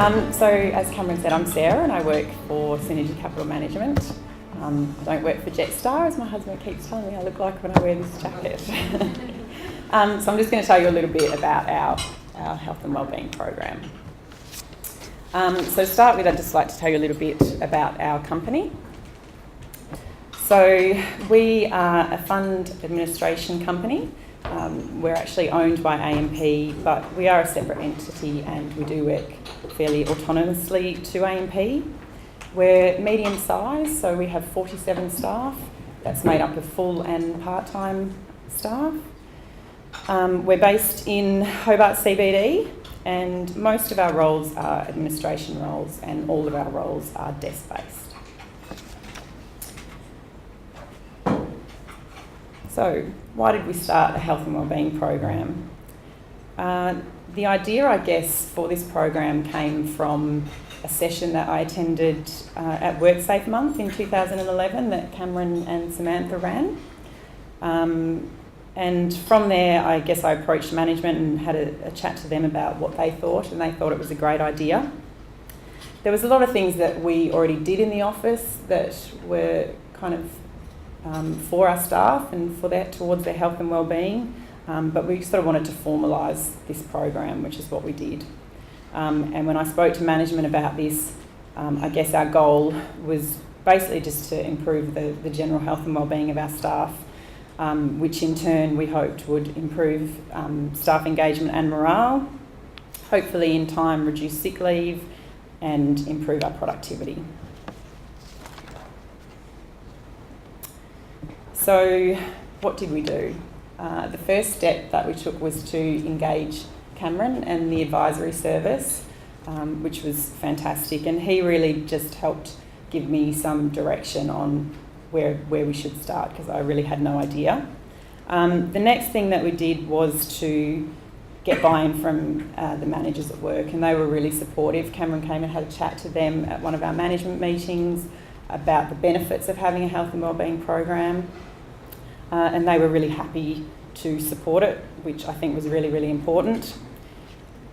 So as Cameron said, I'm Sarah and I work for Synergy Capital Management. I don't work for Jetstar, as my husband keeps telling me I look like when I wear this jacket. So I'm just going to tell you a little bit about our health and wellbeing program. So to start with, I'd just like to tell you a little bit about our company. So we are a fund administration company. We're actually owned by AMP, but we are a separate entity and we do work fairly autonomously to AMP. We're medium sized, so we have 47 staff. That's made up of full and part-time staff. We're based in Hobart CBD, and most of our roles are administration roles and all of our roles are desk-based. So, why did we start a health and wellbeing program? The idea, I guess, for this program came from a session that I attended at WorkSafe Month in 2011 that Cameron and Samantha ran. And from there, I guess I approached management and had a chat to them about what they thought, and they thought it was a great idea. There was a lot of things that we already did in the office that were kind of for our staff and towards their health and wellbeing, but we sort of wanted to formalise this program, which is what we did. And when I spoke to management about this, I guess our goal was basically just to improve the general health and wellbeing of our staff, which in turn we hoped would improve staff engagement and morale, hopefully in time reduce sick leave and improve our productivity. So what did we do? The first step that we took was to engage Cameron and the advisory service, which was fantastic, and he really just helped give me some direction on where we should start, because I really had no idea. The next thing that we did was to get buy-in from the managers at work, and they were really supportive. Cameron came and had a chat to them at one of our management meetings about the benefits of having a health and wellbeing program. And they were really happy to support it, which I think was really, really important.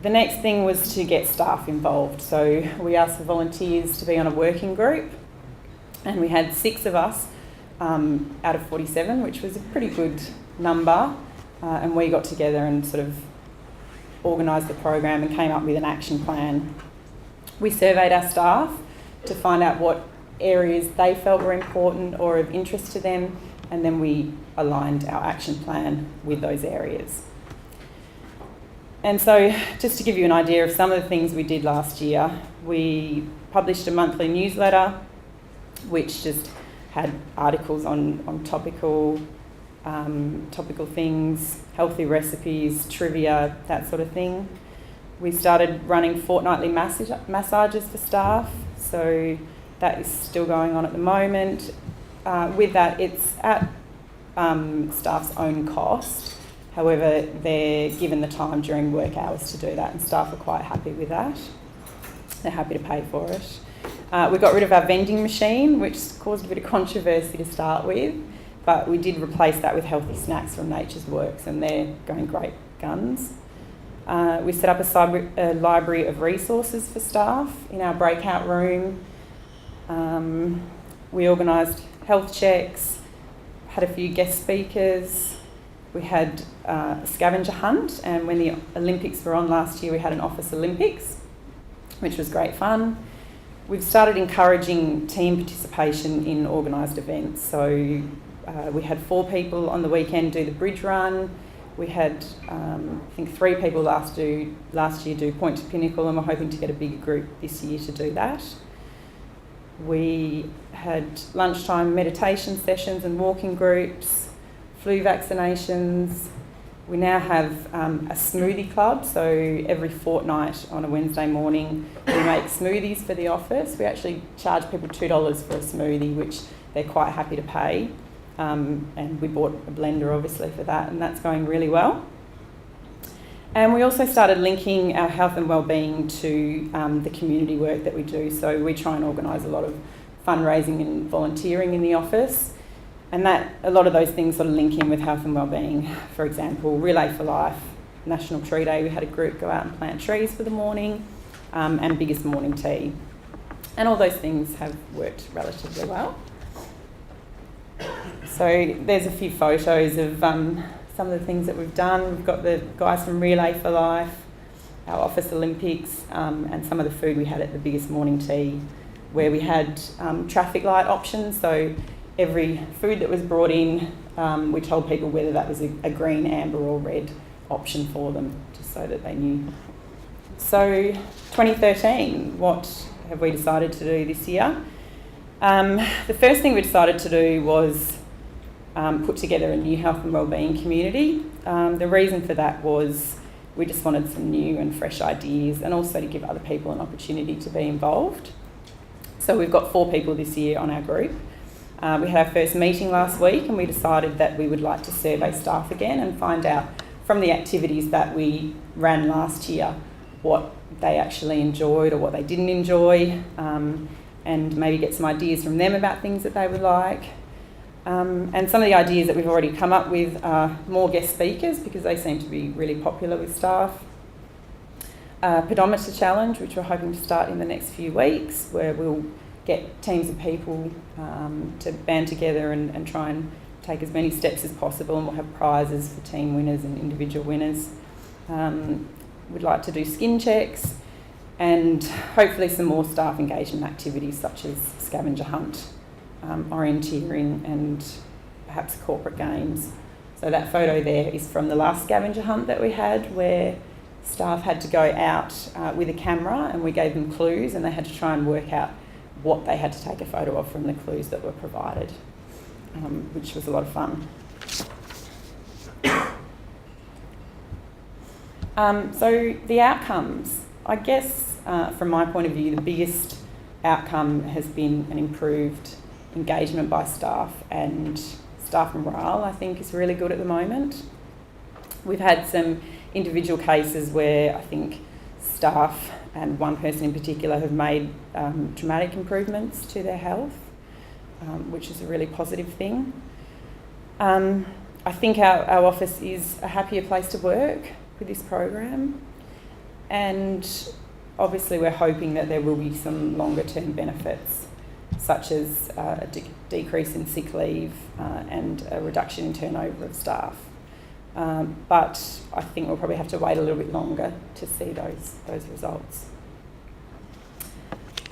The next thing was to get staff involved. So we asked for volunteers to be on a working group, and we had 6 of us out of 47, which was a pretty good number. And we got together and sort of organised the program and came up with an action plan. We surveyed our staff to find out what areas they felt were important or of interest to them, and then we aligned our action plan with those areas. And so, just to give you an idea of some of the things we did last year, we published a monthly newsletter which just had articles on topical things, healthy recipes, trivia, that sort of thing. We started running fortnightly massages for staff, so that is still going on at the moment. With that, it's at staff's own cost. However, they're given the time during work hours to do that, and staff are quite happy with that. They're happy to pay for it. We got rid of our vending machine, which caused a bit of controversy to start with, but we did replace that with healthy snacks from Nature's Works, and they're going great guns. We set up a library of resources for staff in our breakout room. We organised health checks, had a few guest speakers. We had a scavenger hunt, and when the Olympics were on last year, we had an office Olympics, which was great fun. We've started encouraging team participation in organised events. So we had 4 people on the weekend do the bridge run. We had, I think, 3 people last year do Point to Pinnacle, and we're hoping to get a bigger group this year to do that. We had lunchtime meditation sessions and walking groups, flu vaccinations. We now have a smoothie club, so every fortnight on a Wednesday morning we make smoothies for the office. We actually charge people $2 for a smoothie, which they're quite happy to pay. And we bought a blender obviously for that, and that's going really well. And we also started linking our health and wellbeing to the community work that we do. So we try and organise a lot of fundraising and volunteering in the office. And that a lot of those things sort of link in with health and wellbeing. For example, Relay for Life, National Tree Day, we had a group go out and plant trees for the morning. and biggest morning tea. And all those things have worked relatively well. So there's a few photos of some of the things that we've done. We've got the guys from Relay for Life, our Office Olympics, and some of the food we had at the biggest morning tea, where we had traffic light options. So every food that was brought in, we told people whether that was a green, amber or red option for them, just so that they knew. So 2013, what have we decided to do this year? The first thing we decided to do was put together a new health and wellbeing community. The reason for that was we just wanted some new and fresh ideas, and also to give other people an opportunity to be involved. So we've got 4 people this year on our group. We had our first meeting last week, and we decided that we would like to survey staff again and find out from the activities that we ran last year what they actually enjoyed or what they didn't enjoy, and maybe get some ideas from them about things that they would like. And some of the ideas that we've already come up with are more guest speakers, because they seem to be really popular with staff. Pedometer challenge, which we're hoping to start in the next few weeks, where we'll get teams of people to band together and try and take as many steps as possible, and we'll have prizes for team winners and individual winners. We'd like to do skin checks, and hopefully some more staff engagement activities such as scavenger hunt, orienteering and perhaps corporate games. So that photo there is from the last scavenger hunt that we had, where staff had to go out with a camera, and we gave them clues, and they had to try and work out what they had to take a photo of from the clues that were provided, which was a lot of fun. So the outcomes, I guess from my point of view, the biggest outcome has been an improved engagement by staff, and staff morale I think is really good at the moment. We've had some individual cases where I think staff, and one person in particular, have made dramatic improvements to their health, which is a really positive thing. I think our office is a happier place to work with this program, and obviously we're hoping that there will be some longer term benefits, such as a decrease in sick leave and a reduction in turnover of staff. But I think we'll probably have to wait a little bit longer to see those results.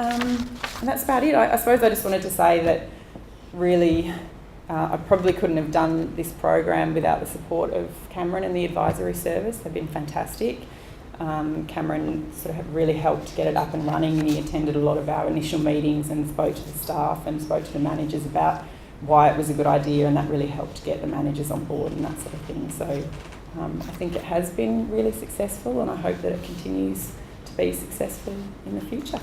And that's about it. I suppose I just wanted to say that really I probably couldn't have done this program without the support of Cameron and the advisory service. They've been fantastic. Cameron sort of really helped get it up and running, and he attended a lot of our initial meetings and spoke to the staff and spoke to the managers about why it was a good idea, and that really helped get the managers on board and that sort of thing. So I think it has been really successful, and I hope that it continues to be successful in the future.